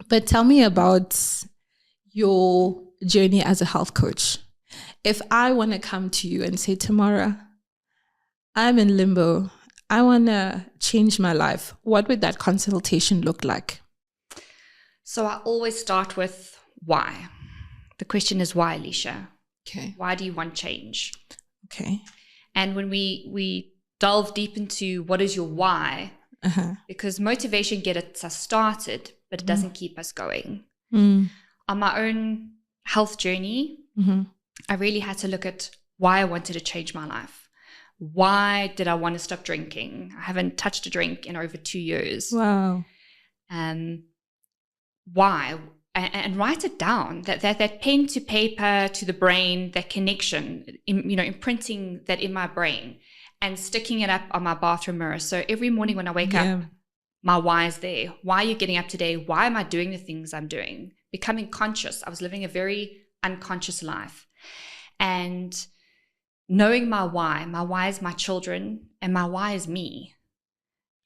But tell me about your journey as a health coach. If I want to come to you and say, Tamara, I'm in limbo, I want to change my life, what would that consultation look like? So I always start with why. The question is why, Alicia? Okay. Why do you want change? Okay. And when we delve deep into what is your why, because motivation gets us started, but it doesn't keep us going. On my own health journey, I really had to look at why I wanted to change my life. Why did I want to stop drinking? I haven't touched a drink in over 2 years. Wow. Why? And write it down, that pen to paper to the brain, that connection, imprinting that in my brain and sticking it up on my bathroom mirror. So every morning when I wake up, my why is there. Why are you getting up today? Why am I doing the things I'm doing? Becoming conscious. I was living a very unconscious life. And knowing my why is my children, and my why is me.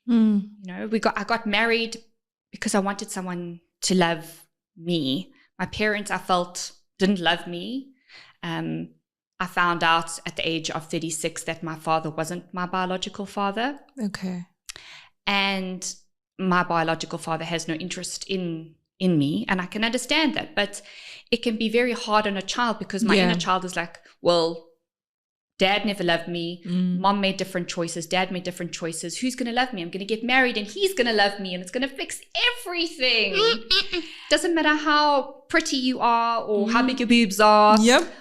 I got married because I wanted someone to love me. My parents, I felt, didn't love me. I found out at the age of 36 that my father wasn't my biological father. Okay. And my biological father has no interest in me, and I can understand that. But it can be very hard on a child, because my inner child is like, well, Dad never loved me. Mom made different choices. Dad made different choices. Who's going to love me? I'm going to get married and he's going to love me and it's going to fix everything. Doesn't matter how pretty you are or how big your boobs are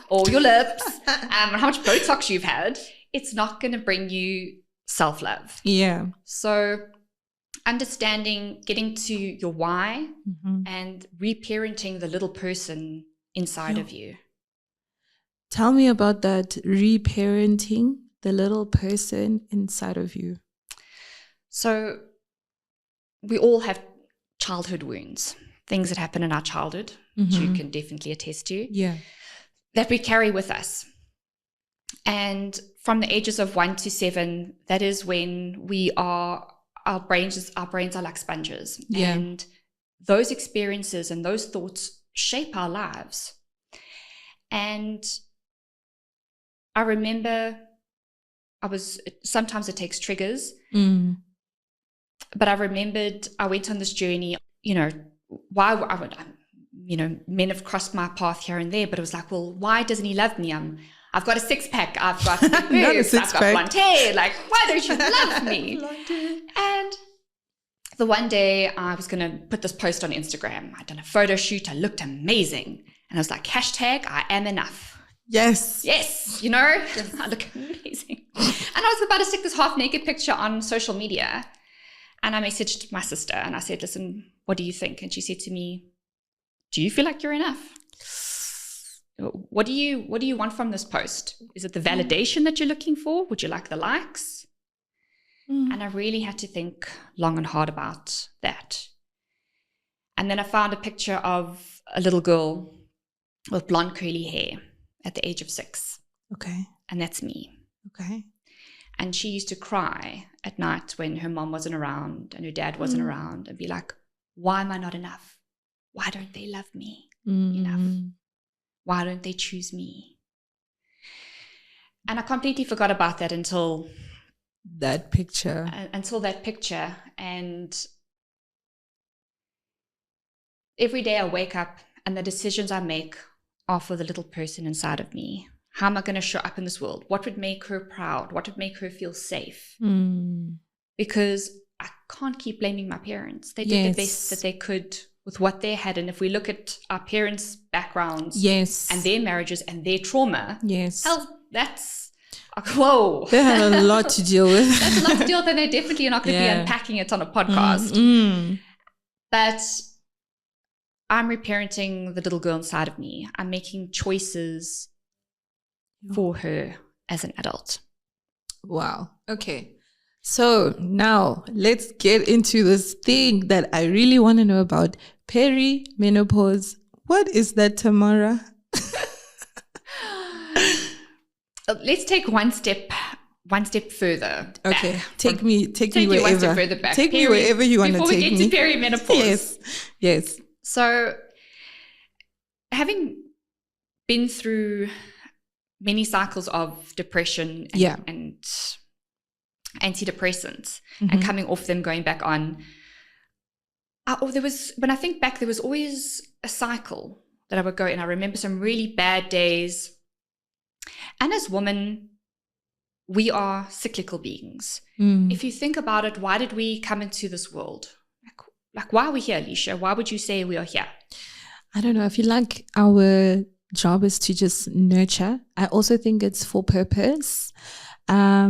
or your lips and how much Botox you've had. It's not going to bring you self-love. Yeah. So understanding, getting to your why and reparenting the little person inside of you. Tell me about that, reparenting the little person inside of you. So we all have childhood wounds, things that happen in our childhood, which you can definitely attest to, that we carry with us. And from the ages of 1 to 7, that is when our brains are like sponges. And those experiences and those thoughts shape our lives. And I remember sometimes it takes triggers, but I remembered I went on this journey, men have crossed my path here and there, but it was like, well, why doesn't he love me? I've got a 6-pack, I've got boobs, I've got blonde hair, like, why don't you love me? And the one day I was going to put this post on Instagram. I'd done a photo shoot, I looked amazing, and I was like, hashtag I am enough. Yes, I look amazing. And I was about to stick this half naked picture on social media. And I messaged my sister and I said, listen, what do you think? And she said to me, do you feel like you're enough? What do you want from this post? Is it the validation that you're looking for? Would you like the likes? And I really had to think long and hard about that. And then I found a picture of a little girl with blonde curly hair at the age of 6. Okay. And that's me. Okay. And she used to cry at night when her mom wasn't around and her dad wasn't around and be like, why am I not enough? Why don't they love me enough? Why don't they choose me? And I completely forgot about that until that picture. And every day I wake up and the decisions I make are for the little person inside of me. How am I going to show up in this world? What would make her proud? What would make her feel safe? Because I can't keep blaming my parents. They did the best that they could with what they had. And if we look at our parents' backgrounds and their marriages and their trauma, hell, that's, whoa. They have a lot to deal with. That's a lot to deal with, and they definitely are not going to be unpacking it on a podcast. But I'm reparenting the little girl inside of me. I'm making choices for her as an adult. Wow. Okay. So now let's get into this thing that I really want to know about, perimenopause. What is that, Tamara? Let's take one step one step further. Okay, back. take me you one wherever. step further back. Take me wherever you want to take me. Before we get to perimenopause. Yes. So, having been through many cycles of depression and antidepressants and coming off them, going back on, when I think back, there was always a cycle that I would go in. I remember some really bad days. And as women, we are cyclical beings. If you think about it, why did we come into this world? Like, why are we here, Alicia? Why would you say we are here? I don't know. I feel like our job is to just nurture. I also think it's for purpose. I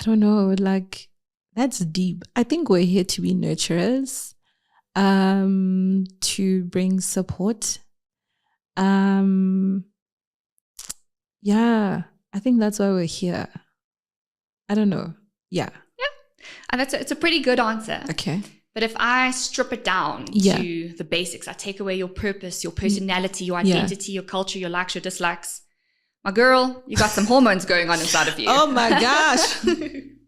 don't know. Like, that's deep. I think we're here to be nurturers, to bring support. Yeah, I think that's why we're here. I don't know. Yeah. And it's a pretty good answer. Okay. But if I strip it down to the basics, I take away your purpose, your personality, your identity, your culture, your likes, your dislikes. My girl, you got some hormones going on inside of you. Oh my gosh. and,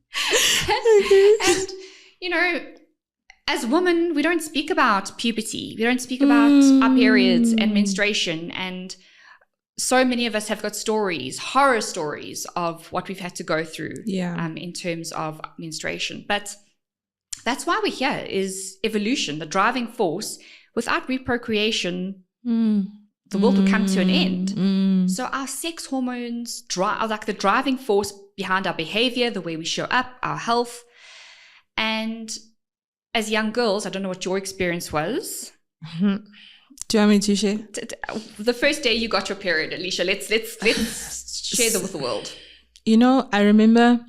you know, as women, we don't speak about puberty. We don't speak about our periods and menstruation. And so many of us have got stories, horror stories of what we've had to go through in terms of menstruation. But that's why we're here, is evolution, the driving force. Without reprocreation, the world will come to an end. So our sex hormones are like the driving force behind our behavior, the way we show up, our health. And as young girls, I don't know what your experience was. Do you want me to share? The first day you got your period, Alicia, let's share that with the world. You know, I remember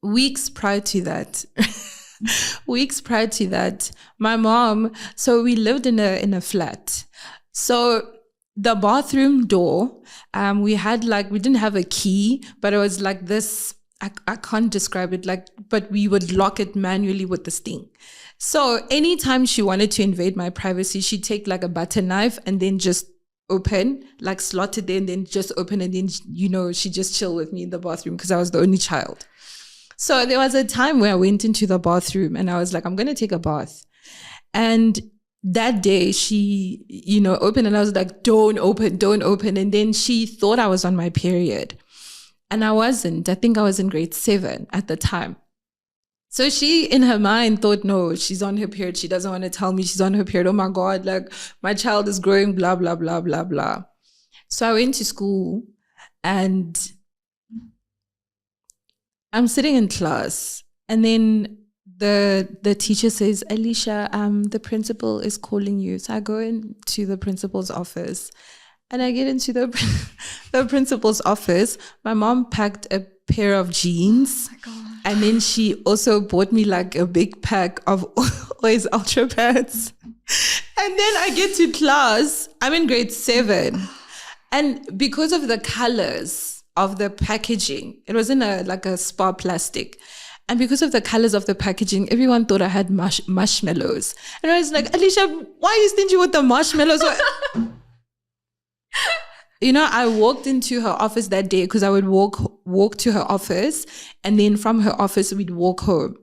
weeks prior to that, my mom, so we lived in a flat. So the bathroom door, we didn't have a key, but it was like this, I can't describe it, but we would lock it manually with this thing. So anytime she wanted to invade my privacy, she'd take like a butter knife and then just open, like slot it there and then just open, and then, you know, she'd just chill with me in the bathroom because I was the only child. So there was a time where I went into the bathroom and I was like, I'm going to take a bath. And that day she, you know, opened, and I was like, don't open. And then she thought I was on my period. And I wasn't. I think I was in grade 7 at the time. So she, in her mind, thought, no, she's on her period. She doesn't want to tell me she's on her period. Oh my God, like my child is growing, blah, blah, blah, blah, blah. So I went to school and I'm sitting in class, and then the teacher says, Alicia, the principal is calling you. So I go into the principal's office, and I get into the principal's office. My mom packed a pair of jeans. Oh my God. And then she also bought me like a big pack of always Ultra Pads. And then I get to class. I'm in grade 7. And because of the colors of the packaging, it was in a spar plastic. And because of the colors of the packaging, everyone thought I had marshmallows. And I was like, Alicia, why are you stingy with the marshmallows? You know, I walked into her office that day because I would walk to her office, and then from her office, we'd walk home.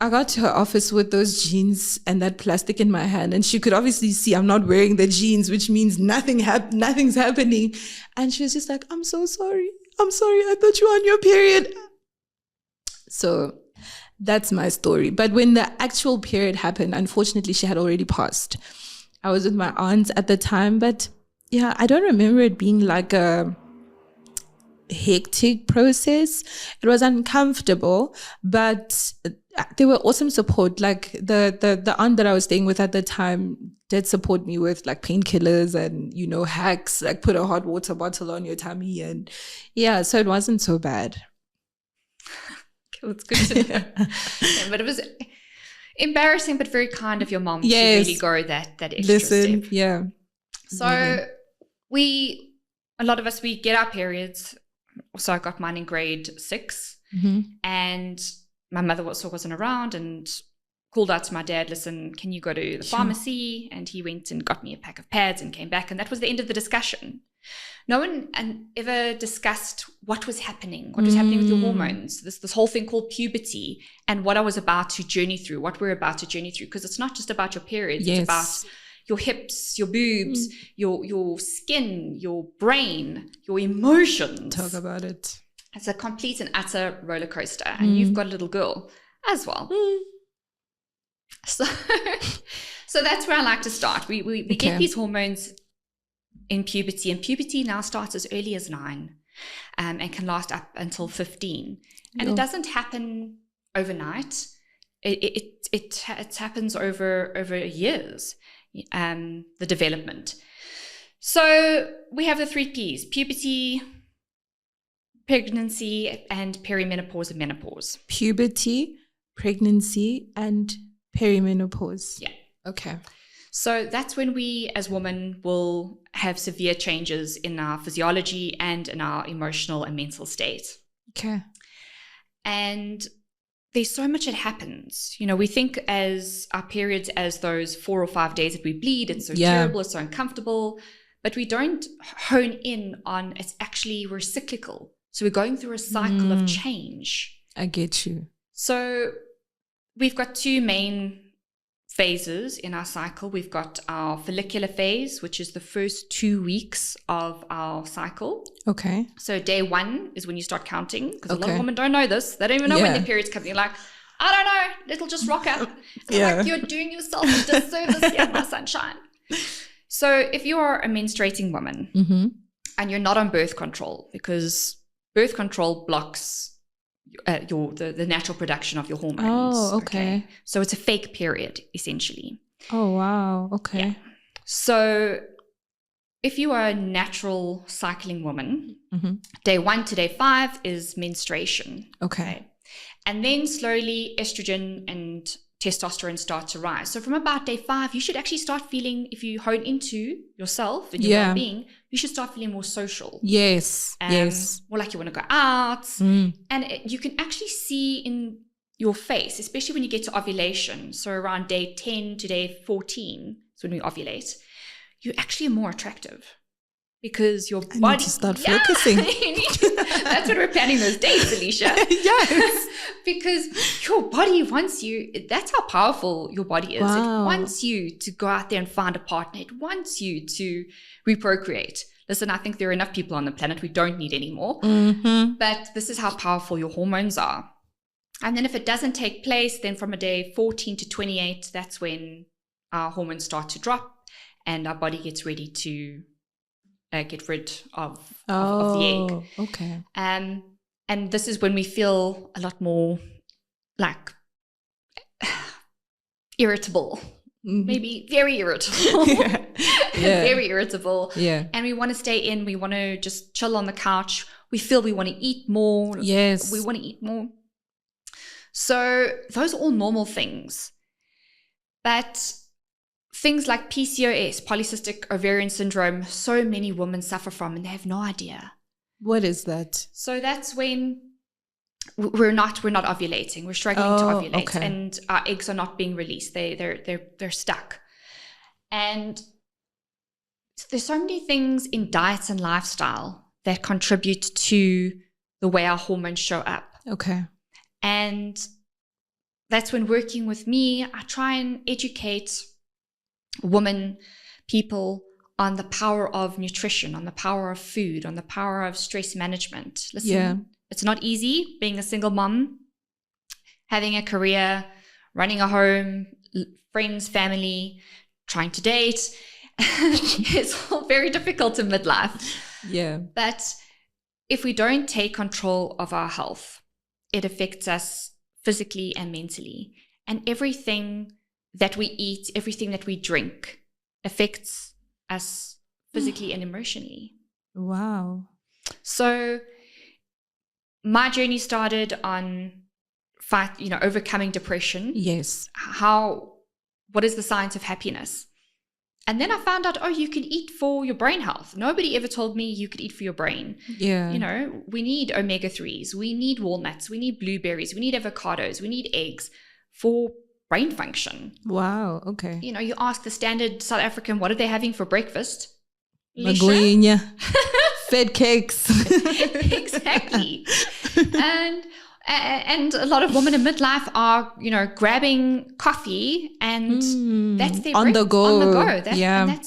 I got to her office with those jeans and that plastic in my hand, and she could obviously see I'm not wearing the jeans, which means nothing's happening. And she was just like, I'm so sorry. I thought you were on your period. So that's my story. But when the actual period happened, unfortunately, she had already passed. I was with my aunts at the time, but yeah, I don't remember it being like a hectic process. It was uncomfortable, but they were awesome support. Like the aunt that I was staying with at the time did support me with like painkillers and, you know, hacks, like put a hot water bottle on your tummy. And yeah, so it wasn't so bad. It's good to know. Yeah, but it was embarrassing, but very kind of your mom to really go that extra step. Yeah. So a lot of us, we get our periods. So I got mine in grade 6, and my mother also wasn't around, and called out to my dad, listen, can you go to the pharmacy? And he went and got me a pack of pads and came back. And that was the end of the discussion. No one ever discussed what was happening with your hormones, this whole thing called puberty, and what I was about to journey through, what we're about to journey through. Because it's not just about your periods, it's about your hips, your boobs, your skin, your brain, your emotions. Talk about it. It's a complete and utter roller coaster. And you've got a little girl as well. So that's where I like to start. We get these hormones in puberty, and puberty now starts as early as 9 and can last up until 15. And it doesn't happen overnight. It happens over years, the development. So we have the 3 Ps: puberty, pregnancy, and perimenopause and menopause. Puberty, pregnancy, and perimenopause. Yeah. Okay. So that's when we as women will have severe changes in our physiology and in our emotional and mental state. Okay. And there's so much that happens. You know, we think as our periods as those 4 or 5 days that we bleed. It's so terrible, it's so uncomfortable. But we don't hone in on it's actually, we're cyclical. So we're going through a cycle of change. I get you. So we've got 2 main phases in our cycle. We've got our follicular phase, which is the first 2 weeks of our cycle. Okay. So day 1 is when you start counting, because a lot of women don't know this. They don't even know when their period's coming. You're like, I don't know, it'll just rock up. Like, you're doing yourself a disservice here, my sunshine. So if you are a menstruating woman and you're not on birth control, because birth control blocks the natural production of your hormones. Oh, okay. So it's a fake period, essentially. Oh, wow. Okay. Yeah. So if you are a natural cycling woman, day 1 to day 5 is menstruation. Okay. And then slowly estrogen and testosterone start to rise. So from about day 5, you should actually start feeling, if you hone into yourself and your well-being, you should start feeling more social. Yes. More like you want to go out. And you can actually see in your face, especially when you get to ovulation. So around day 10 to day 14 is when we ovulate. You actually are more attractive. Because your body... I need to start focusing. That's what we're planning those dates, Alicia. Yes. Because your body wants you. That's how powerful your body is. Wow. It wants you to go out there and find a partner. It wants you to reprocreate. Listen, I think there are enough people on the planet. We don't need any more. But this is how powerful your hormones are. And then if it doesn't take place, then from a day 14 to 28, that's when our hormones start to drop and our body gets ready to... get rid of the egg. Okay. And this is when we feel a lot more like irritable, maybe very irritable, very irritable. Yeah. And we want to stay in. We want to just chill on the couch. We feel we want to eat more. Yes. We want to eat more. So those are all normal things. But things like PCOS, polycystic ovarian syndrome, so many women suffer from and they have no idea. What is that? So that's when we're not ovulating. We're struggling to ovulate, and our eggs are not being released. They're stuck. And there's so many things in diets and lifestyle that contribute to the way our hormones show up. Okay. And that's when working with me, I try and educate women, people, on the power of nutrition, on the power of food, on the power of stress management. Listen, it's not easy being a single mom, having a career, running a home, friends, family, trying to date. It's all very difficult in midlife. Yeah. But if we don't take control of our health, it affects us physically and mentally. And everything that we eat, everything that we drink affects us physically and emotionally. Wow. So my journey started on overcoming depression. Yes. What is the science of happiness? And then I found out, you can eat for your brain health. Nobody ever told me you could eat for your brain. Yeah. We need omega-3s. We need walnuts. We need blueberries. We need avocados. We need eggs for brain function. Wow. Okay. You know, you ask the standard South African, what are they having for breakfast? Magoinya. Fed cakes. Exactly. And a lot of women in midlife are, you know, grabbing coffee and that's their on the go. On the go. Yeah.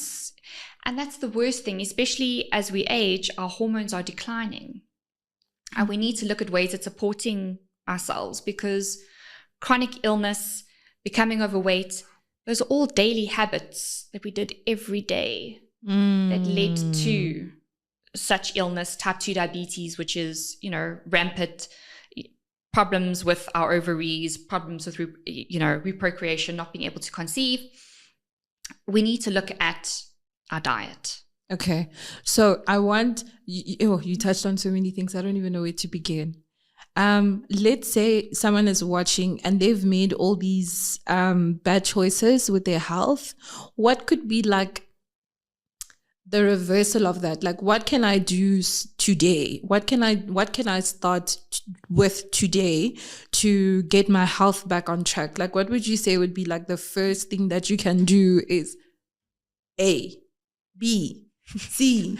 And that's the worst thing, especially as we age, our hormones are declining. And we need to look at ways of supporting ourselves, because chronic illness, becoming overweight, those are all daily habits that we did every day that led to such illness, type 2 diabetes, which is, you know, rampant, problems with our ovaries, problems with, reprocreation, not being able to conceive. We need to look at our diet. Okay. So I want, you touched on so many things. I don't even know where to begin. Let's say someone is watching and they've made all these bad choices with their health. What could be like the reversal of that? Like, what can I do today? What can I start with today to get my health back on track? Like, what would you say would be like the first thing that you can do is A, B, C,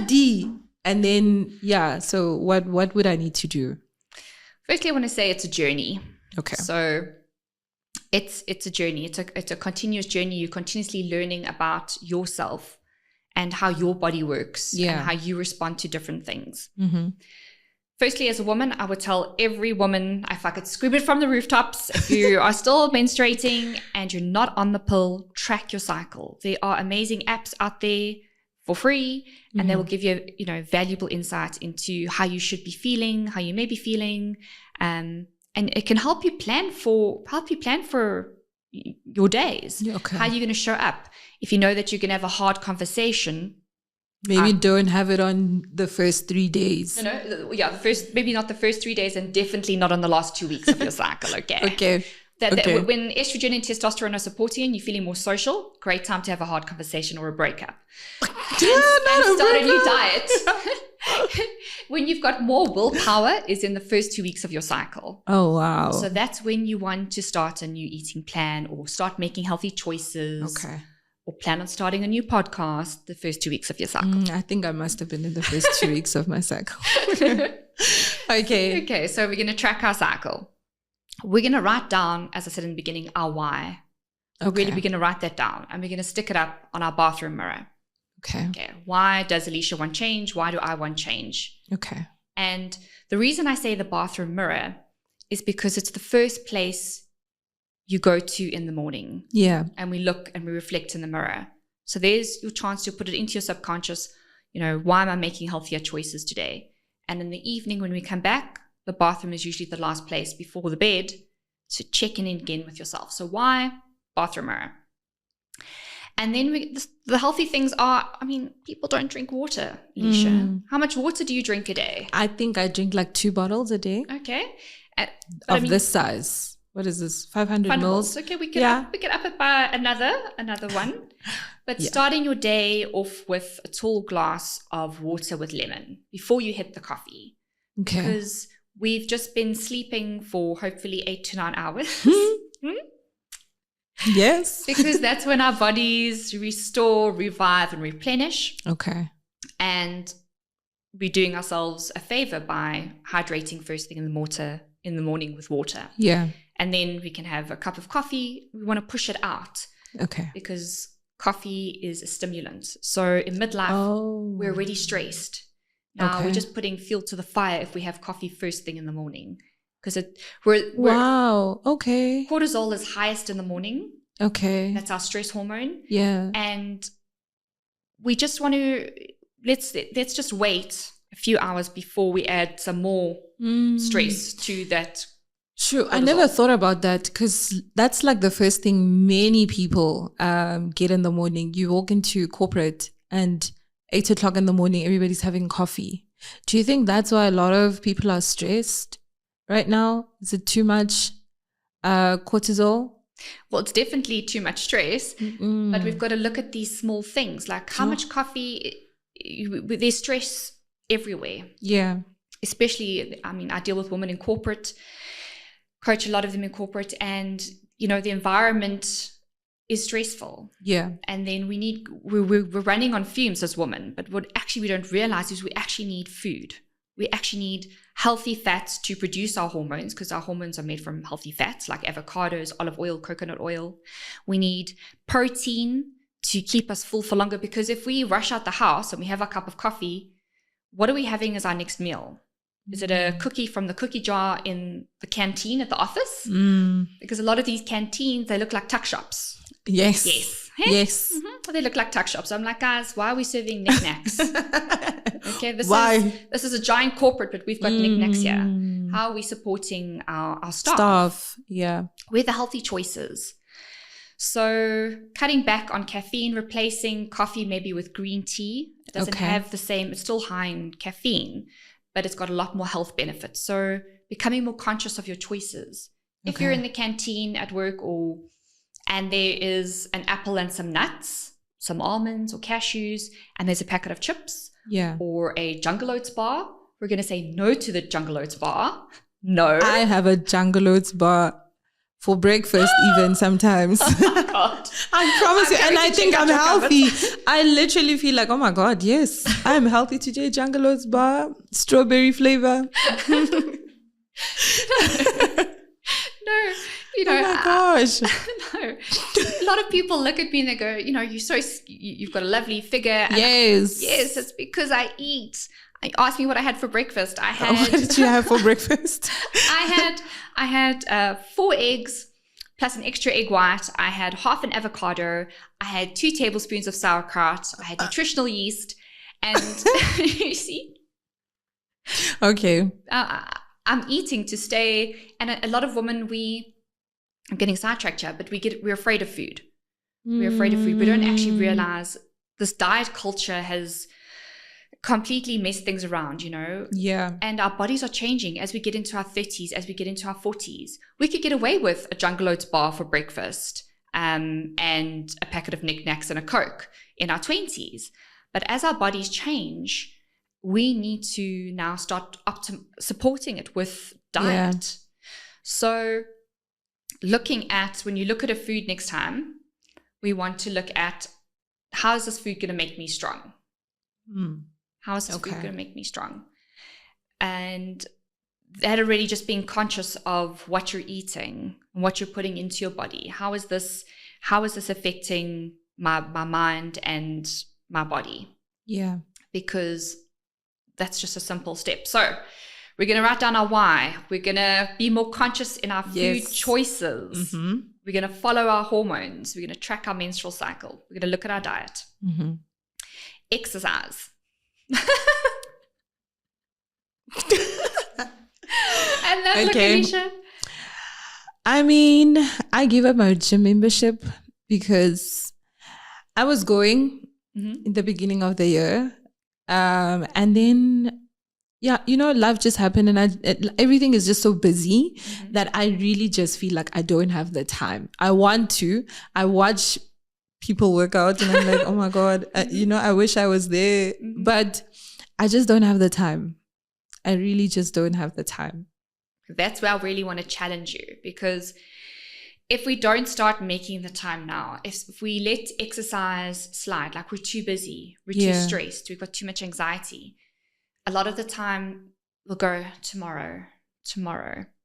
D, and then, yeah. So what would I need to do? Firstly, I want to say it's a journey. Okay. So it's a journey. It's a continuous journey. You're continuously learning about yourself and how your body works and how you respond to different things. Mm-hmm. Firstly, as a woman, I would tell every woman, if I could scream it from the rooftops, if you are still menstruating and you're not on the pill, track your cycle. There are amazing apps out there for free, and they will give you, valuable insight into how you should be feeling, how you may be feeling, and it can help you plan for your days. Okay. How you're going to show up. If you know that you're going to have a hard conversation, maybe don't have it on the first 3 days. Maybe not the first 3 days, and definitely not on the last 2 weeks of your cycle. Okay. Okay. When estrogen and testosterone are supporting and you're feeling more social, great time to have a hard conversation or a breakup. and start a new diet. When you've got more willpower is in the first 2 weeks of your cycle. Oh, wow. So that's when you want to start a new eating plan or start making healthy choices. Okay. Or plan on starting a new podcast the first 2 weeks of your cycle. I think I must have been in the first 2 weeks of my cycle. Okay. Okay, so we're going to track our cycle. We're going to write down, as I said in the beginning, our why. Okay. Really, we're going to write that down and we're going to stick it up on our bathroom mirror. Okay. Why does Alicia want change? Why do I want change? Okay. And the reason I say the bathroom mirror is because it's the first place you go to in the morning. Yeah. And we look and we reflect in the mirror. So there's your chance to put it into your subconscious. Why am I making healthier choices today? And in the evening when we come back, the bathroom is usually the last place before the bed to check in again with yourself. So why? Bathroom mirror. And then the healthy things are, people don't drink water, Alicia. How much water do you drink a day? I think I drink like 2 bottles a day. Okay. Of this size. What is this? 500 mils? Okay, we could up it by another one. But starting your day off with a tall glass of water with lemon before you hit the coffee. Okay. Because we've just been sleeping for hopefully 8 to 9 hours. Yes. Because that's when our bodies restore, revive, and replenish. Okay. And we're doing ourselves a favor by hydrating first thing in the morning with water. Yeah. And then we can have a cup of coffee. We want to push it out. Okay. Because coffee is a stimulant. So in midlife, we're already stressed. Now we're just putting fuel to the fire if we have coffee first thing in the morning. Because wow. Okay. Cortisol is highest in the morning. Okay. That's our stress hormone. Yeah. And we just want to let's just wait a few hours before we add some more stress to that. True. I never thought about that, because that's like the first thing many people get in the morning. You walk into corporate and 8 o'clock in the morning, everybody's having coffee. Do you think that's why a lot of people are stressed right now? Is it too much cortisol? Well, it's definitely too much stress, but we've got to look at these small things, like how much coffee, there's stress everywhere. Yeah. Especially, I deal with women in corporate, coach a lot of them in corporate, and the environment is stressful. Yeah. And then we're running on fumes as women, but what actually we don't realize is we actually need food. We actually need healthy fats to produce our hormones, because our hormones are made from healthy fats like avocados, olive oil, coconut oil. We need protein to keep us full for longer, because if we rush out the house and we have our cup of coffee, what are we having as our next meal? Is it a cookie from the cookie jar in the canteen at the office? Because a lot of these canteens, they look like tuck shops. Yes. Yes. They look like tuck shops. I'm like, guys, why are we serving knickknacks? Okay, this is a giant corporate, but we've got knickknacks here. How are we supporting our staff? Yeah. With the healthy choices. So cutting back on caffeine, replacing coffee maybe with green tea. It doesn't have the same, it's still high in caffeine, but it's got a lot more health benefits. So becoming more conscious of your choices. If you're in the canteen at work and there is an apple and some nuts, some almonds or cashews, and there's a packet of chips or a Jungle Oats bar, we're going to say no to the Jungle Oats bar. No. I have a Jungle Oats bar for breakfast even sometimes. Oh my God. I promise you. And I think I'm healthy. I literally feel like, oh my God, yes, I'm healthy today. Jungle Oats bar, strawberry flavor. No. Oh my gosh. No. A lot of people look at me and they go, you've got a lovely figure. And yes, it's because I eat. I asked me what I had for breakfast. What did you have for breakfast? I had 4 eggs plus an extra egg white. I had half an avocado. I had 2 tablespoons of sauerkraut. I had nutritional yeast. And you see? Okay. I'm eating to stay. And a lot of women, I'm getting sidetracked here, but we're afraid of food. We're afraid of food. We don't actually realize this diet culture has completely messed things around, Yeah. And our bodies are changing as we get into our 30s, as we get into our 40s. We could get away with a Jungle Oats bar for breakfast and a packet of knickknacks and a Coke in our 20s. But as our bodies change, we need to now start supporting it with diet. Yeah. So when you look at a food next time, we want to look at, how is this food going to make me strong? How is this food going to make me strong? And that already just being conscious of what you're eating and what you're putting into your body. How is this affecting my mind and my body? Yeah. Because that's just a simple step. So we're going to write down our why. We're going to be more conscious in our food choices. We're going to follow our hormones. We're going to track our menstrual cycle. We're going to look at our diet. Exercise. And that's Alicia. I mean, I gave up my gym membership because I was going in the beginning of the year. And then, life just happened and everything is just so busy that I really just feel like I don't have the time. I watch people work out and I'm like, oh my God, I wish I was there, but I just don't have the time. I really just don't have the time. That's where I really want to challenge you, because if we don't start making the time now, if we let exercise slide, like we're too busy, we're too stressed, we've got too much anxiety, a lot of the time we'll go tomorrow.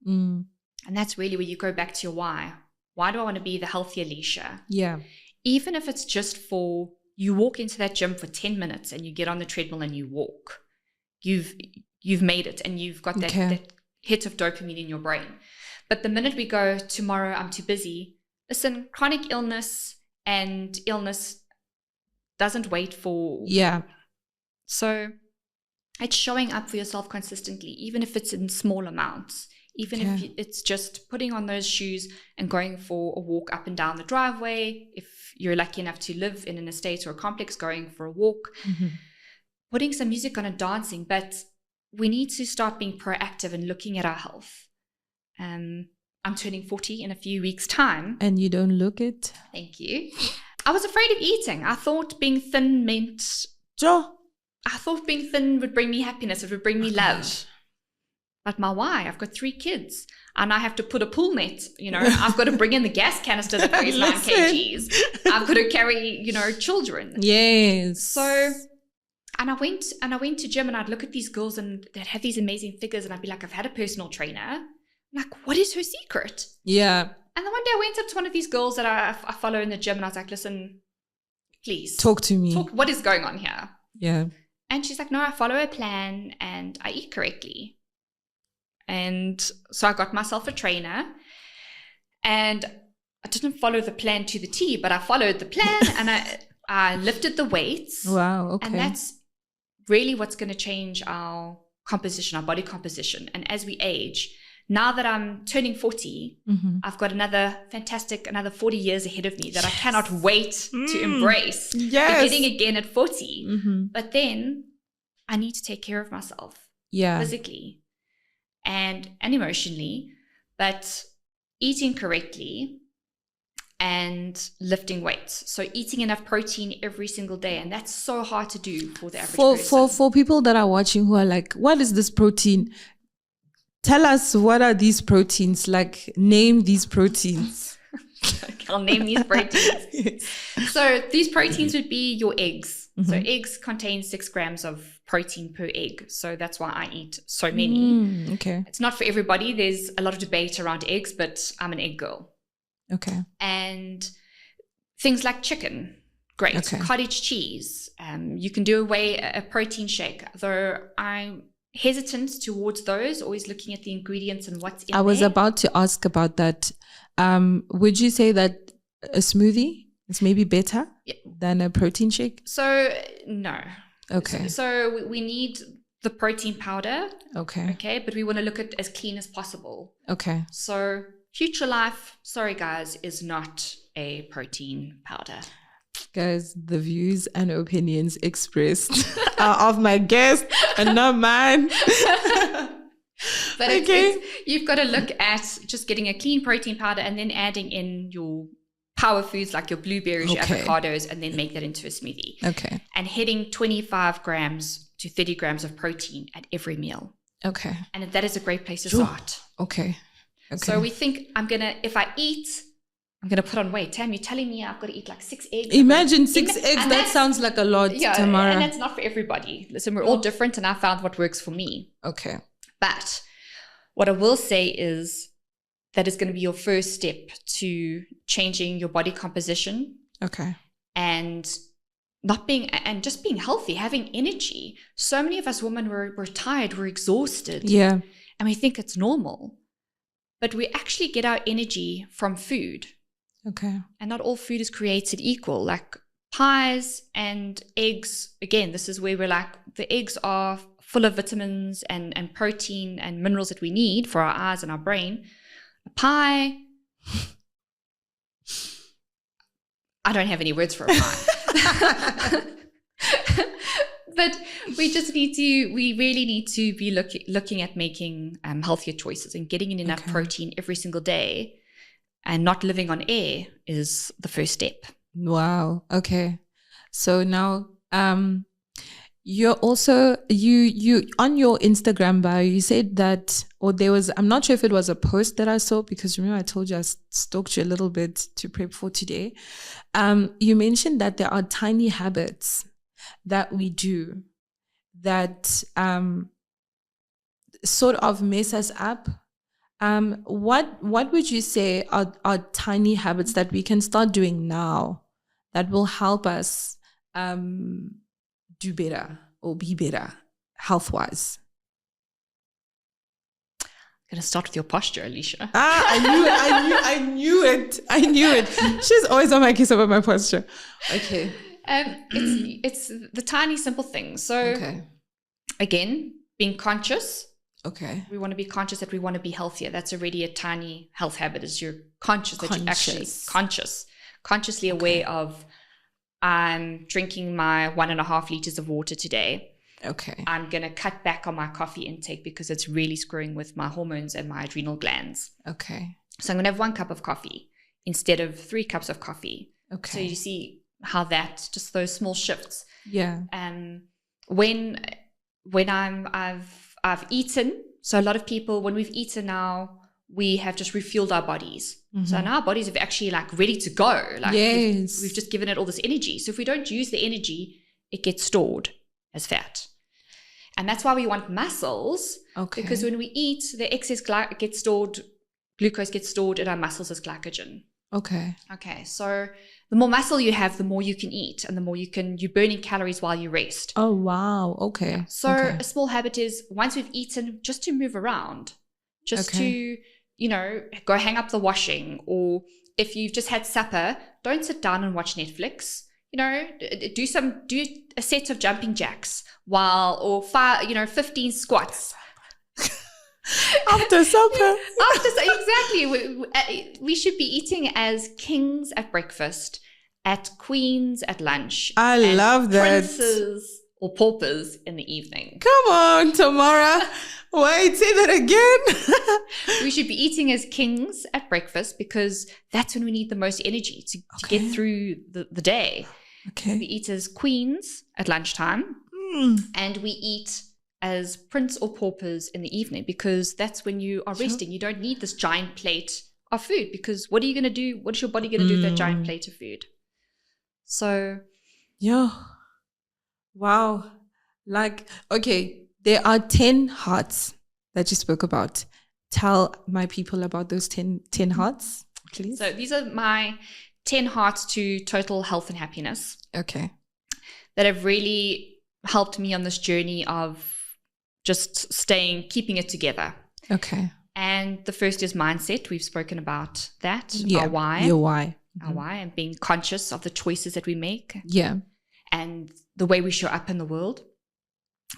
And that's really where you go back to your why. Why do I want to be the healthier Alicia? Yeah. Even if it's just for, you walk into that gym for 10 minutes and you get on the treadmill and you walk, you've made it and you've got that hit of dopamine in your brain. But the minute we go, tomorrow I'm too busy, listen, chronic illness and illness doesn't wait for. Yeah. So it's showing up for yourself consistently, even if it's in small amounts, even if it's just putting on those shoes and going for a walk up and down the driveway. If you're lucky enough to live in an estate or a complex, going for a walk, putting some music on and dancing. But we need to start being proactive and looking at our health. I'm turning 40 in a few weeks' time. And you don't look it. Thank you. I was afraid of eating. I thought being thin meant... I thought being thin would bring me happiness. It would bring me love. But my why? I've got 3 kids. and I have to put a pool net, I've got to bring in the gas canister that weighs 9 kgs. I've got to carry, children. Yes. So, and I went to gym, and I'd look at these girls and they'd have these amazing figures, and I'd be like, I've had a personal trainer. I'm like, what is her secret? Yeah. And then one day I went up to one of these girls that I follow in the gym, and I was like, listen, please. Talk to me. What is going on here? Yeah. And she's like, no, I follow a plan and I eat correctly. And so I got myself a trainer, and I didn't follow the plan to the T, but I followed the plan, and I lifted the weights. Wow. Okay. And that's really what's going to change our composition, our body composition. And as we age, now that I'm turning 40, I've got another 40 years ahead of me that I cannot wait to embrace. Yes. Beginning again at 40. But then I need to take care of myself. Yeah. Physically and emotionally, but eating correctly and lifting weights. So eating enough protein every single day. And that's so hard to do for the average person. For people that are watching who are like, what is this protein? Tell us, what are these proteins? Like, name these proteins. I'll name these proteins. So these proteins would be your eggs. So eggs contain 6 grams of protein per egg. So that's why I eat so many. Okay. It's not for everybody. There's a lot of debate around eggs, but I'm an egg girl. Okay. And things like chicken, great. Okay. Cottage cheese. You can do a protein shake, though I'm hesitant towards those, always looking at the ingredients and what's in there. I was about to ask about that. Would you say that a smoothie is maybe better than a protein shake? So, no. Okay. So we need the protein powder. Okay. Okay. But we want to look at as clean as possible. Okay. So Future Life, sorry guys, is not a protein powder. Guys, the views and opinions expressed are of my guest and not mine. But you've got to look at just getting a clean protein powder and then adding in your power foods like your blueberries, your avocados, and then make that into a smoothie. Okay. And hitting 25 grams to 30 grams of protein at every meal. Okay. And that is a great place to start. Okay. So we think if I eat, I'm going to put on weight. Tam, you're telling me I've got to eat like 6 eggs? Imagine 6 eggs. That sounds like a lot, Tamara. And that's not for everybody. Listen, we're all different, and I found what works for me. Okay. But what I will say is that is going to be your first step to changing your body composition. Okay. And just being healthy, having energy. So many of us women, we're tired, we're exhausted. Yeah. And we think it's normal. But we actually get our energy from food. Okay. And not all food is created equal. Like pies and eggs, again, this is where we're like, the eggs are full of vitamins and protein and minerals that we need for our eyes and our brain. A pie, I don't have any words for a pie. But we really need to be looking at making healthier choices and getting in enough protein every single day, and not living on air is the first step. Wow. Okay. So now, you're also, you on your Instagram bio, you said that, or there was, I'm not sure if it was a post that I saw, because remember I told you I stalked you a little bit to prep for today. You mentioned that there are tiny habits that we do that sort of mess us up. What would you say are tiny habits that we can start doing now that will help us do better or be better health-wise? I'm going to start with your posture, Alicia. I knew it. She's always on my case about my posture. Okay. It's the tiny, simple things. So again, being conscious. Okay. We want to be conscious that we want to be healthier. That's already a tiny health habit, is you're conscious that you're actually consciously aware of, I'm drinking my 1.5 liters of water today. Okay. I'm going to cut back on my coffee intake because it's really screwing with my hormones and my adrenal glands. Okay. So I'm going to have 1 cup of coffee instead of 3 cups of coffee. Okay. So you see how that, just those small shifts. Yeah. When I've eaten, so a lot of people, when we've eaten our we have just refueled our bodies. So now our bodies are actually like ready to go. Like we've just given it all this energy. So if we don't use the energy, it gets stored as fat. And that's why we want muscles. Okay. Because when we eat, the excess glucose gets stored in our muscles as glycogen. Okay. Okay. So the more muscle you have, the more you can eat, and the more you're burning calories while you rest. Oh, wow. Okay. Yeah. So a small habit is, once we've eaten, just to move around, just to, go hang up the washing, or if you've just had supper, don't sit down and watch Netflix. Do a set of jumping jacks or 15 squats. After supper. Exactly. We should be eating as kings at breakfast, at queens at lunch. I love that. Princes or paupers in the evening. Come on, Tamara. Wait, say that again. We should be eating as kings at breakfast, because that's when we need the most energy to get through the day. Okay. We eat as queens at lunchtime, and we eat as prince or paupers in the evening, because that's when you are resting. You don't need this giant plate of food, because what are you going to do? What is your body going to do with that giant plate of food? So, yeah. Wow. There are 10 hearts that you spoke about. Tell my people about those 10 hearts, please. So these are my 10 hearts to total health and happiness. Okay. That have really helped me on this journey of just keeping it together. Okay. And the first is mindset. We've spoken about that. Yeah. Our why. Your why. Our why, and being conscious of the choices that we make. Yeah. And the way we show up in the world.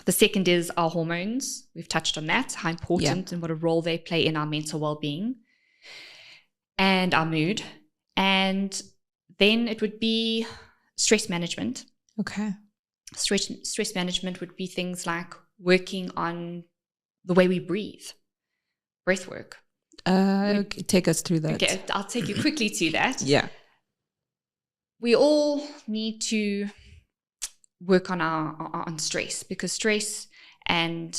The second is our hormones. We've touched on that, how important and what a role they play in our mental well-being and our mood. And then it would be stress management. Okay. Stress management would be things like working on the way we breathe, breath work. Take us through that. Okay, I'll take you quickly to that. Yeah. We all need to work on stress, because stress and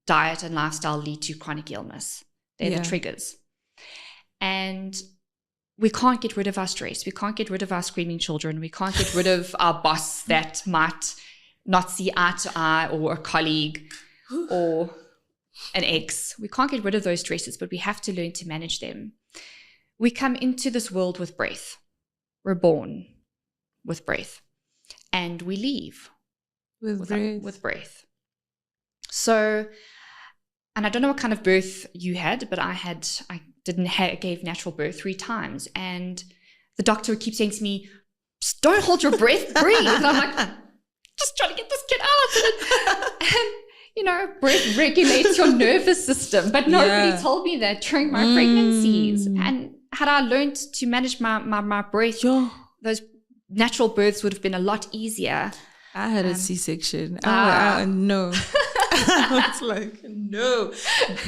diet and lifestyle lead to chronic illness. They're the triggers. And we can't get rid of our stress. We can't get rid of our screaming children. We can't get rid of our boss that might not see eye to eye, or a colleague, or an ex. We can't get rid of those stresses, but we have to learn to manage them. We come into this world with breath. We're born with breath. And we leave with breath. So, and I don't know what kind of birth you had, but I gave natural birth 3 times. And the doctor would keep saying to me, just don't hold your breath, breathe. And I'm like, just trying to get this kid out. And breath regulates your nervous system. But nobody told me that during my pregnancies. And had I learned to manage my breath, those natural births would have been a lot easier. I had a C-section. No. I was like, no.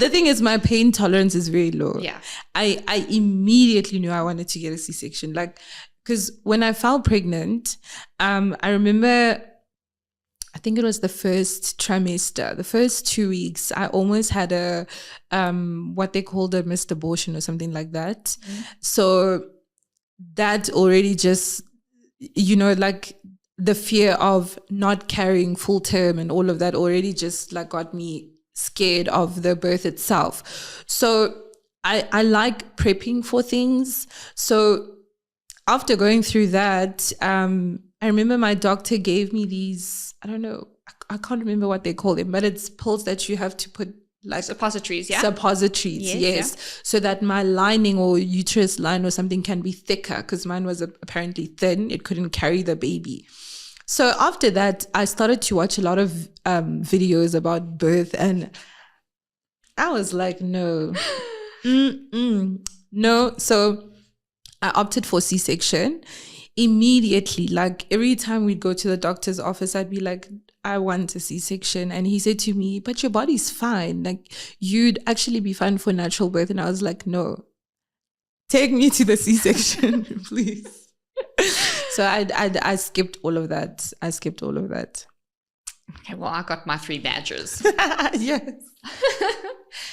The thing is, my pain tolerance is very low. Yeah. I immediately knew I wanted to get a C-section. Because when I fell pregnant, I remember, I think it was the first trimester, the first 2 weeks, I almost had a, what they called a missed abortion or something like that. Mm-hmm. So that already just, the fear of not carrying full term and all of that already just got me scared of the birth itself. So I like prepping for things. So after going through that, I remember my doctor gave me these, I don't know, I can't remember what they call them, but it's pills that you have to put suppositories, yeah? Suppositories, yes. Yeah. So that my lining or uterus line or something can be thicker, because mine was apparently thin. It couldn't carry the baby. So after that, I started to watch a lot of videos about birth, and I was like, no. No. So I opted for C-section. Immediately, every time we'd go to the doctor's office, I'd be like, I want a C-section. And he said to me, but your body's fine. You'd actually be fine for natural birth. And I was like, no, take me to the C-section, please. So I skipped all of that. Okay, well, I got my 3 badges. Yes.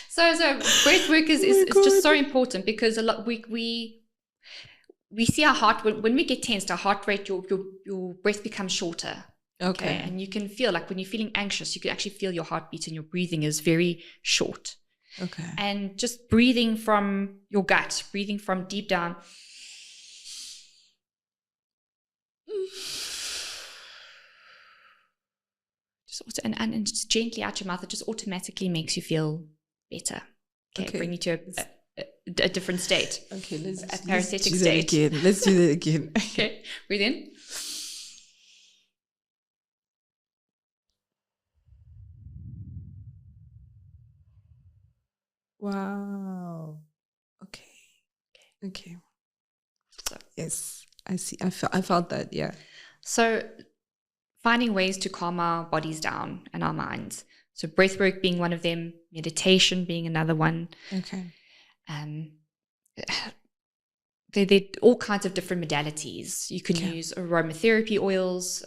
So breath work is just so important, because a lot we see our heart when we get tensed, our heart rate, your breath becomes shorter. Okay. And you can feel like when you're feeling anxious, you can actually feel your heartbeat and your breathing is very short. Okay. And just breathing from your gut, breathing from deep down. And just gently out your mouth, it just automatically makes you feel better. Okay. Bring you to a different state. Okay, let's a parasympathetic do state. That again. Let's do that again. Okay, breathe in. Wow. Okay. So, yes, I see. I felt that. Yeah. So finding ways to calm our bodies down and our minds. So breath work being one of them, meditation being another one. Okay. There are all kinds of different modalities. You can use aromatherapy oils,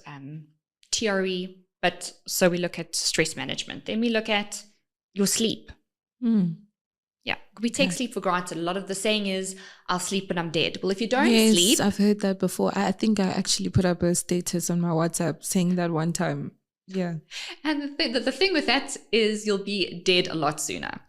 TRE, but so we look at stress management. Then we look at your sleep. Yeah, we take sleep for granted. A lot of the saying is, I'll sleep when I'm dead. Well, if you don't sleep... I've heard that before. I think I actually put up a status on my WhatsApp saying that one time. Yeah. And the thing with that is you'll be dead a lot sooner.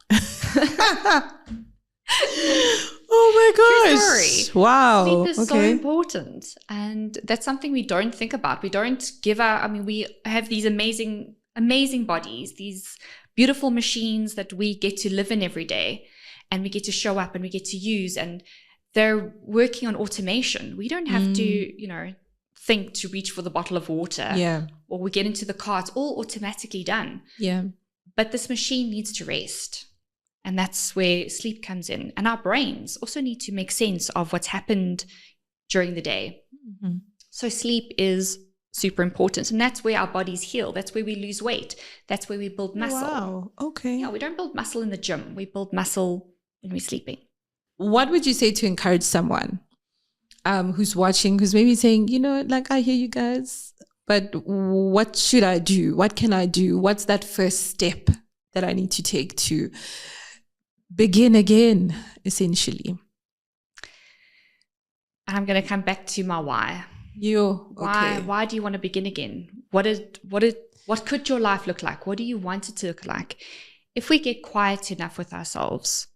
Oh my gosh. True story. Wow. Sleep is so important. And that's something we don't think about. We don't give we have these amazing, amazing bodies, these beautiful machines that we get to live in every day, and we get to show up and we get to use, and they're working on automation. We don't have to, think to reach for the bottle of water. Yeah. Or we get into the car. It's all automatically done. Yeah. But this machine needs to rest. And that's where sleep comes in. And our brains also need to make sense of what's happened during the day. Mm-hmm. So sleep is super important. And that's where our bodies heal. That's where we lose weight. That's where we build muscle. Wow. Okay. Yeah, we don't build muscle in the gym. We build muscle when we're sleeping. What would you say to encourage someone who's watching, who's maybe saying, I hear you guys, but what should I do? What can I do? What's that first step that I need to take to begin again, essentially? I'm going to come back to my why. Why do you want to begin again? What could your life look like? What do you want it to look like? If we get quiet enough with ourselves,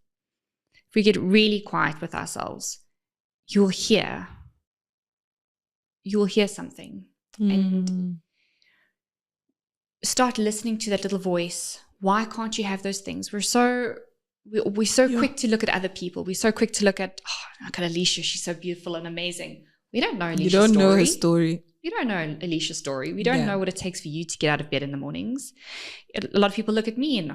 if we get really quiet with ourselves, you'll hear something and start listening to that little voice. Why can't you have those things? We're so quick to look at other people. We're so quick to look at, look at Alicia. She's so beautiful and amazing. We don't know Alicia's story. You don't know her story. You don't know Alicia's story. We don't know what it takes for you to get out of bed in the mornings. A lot of people look at me and,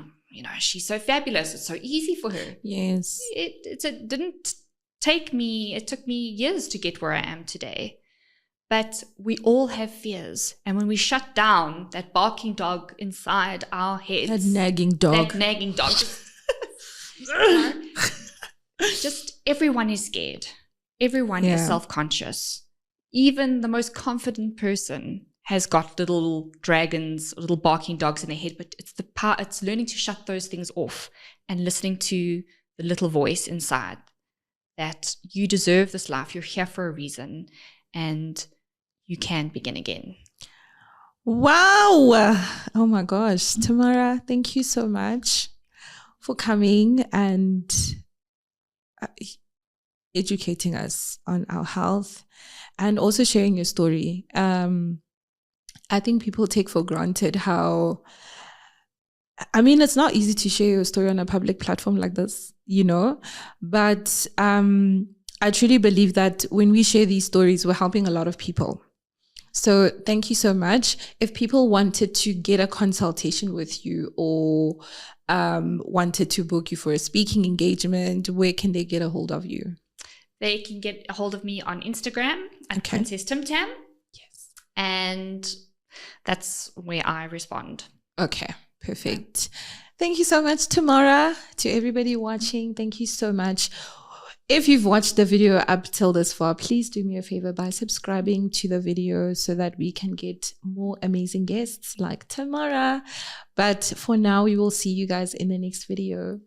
she's so fabulous. It's so easy for her. Yes. It took me years to get where I am today. But we all have fears. And when we shut down that barking dog inside our heads. That nagging dog. Just everyone is scared. Everyone is self-conscious. Even the most confident person has got little dragons, little barking dogs in their head, but it's learning to shut those things off and listening to the little voice inside that you deserve this life. You're here for a reason and you can begin again. Wow. Oh my gosh. Tamara, thank you so much for coming and educating us on our health and also sharing your story. I think people take for granted how, it's not easy to share your story on a public platform like this, but I truly believe that when we share these stories, we're helping a lot of people. So thank you so much. If people wanted to get a consultation with you or wanted to book you for a speaking engagement, where can they get a hold of you? They can get a hold of me on Instagram at Princess Tim Tam. Yes. And that's where I respond. Okay, perfect. Thank you so much, Tamara. To everybody watching, thank you so much. If you've watched the video up till this far, please do me a favor by subscribing to the video so that we can get more amazing guests like Tamara. But for now, we will see you guys in the next video.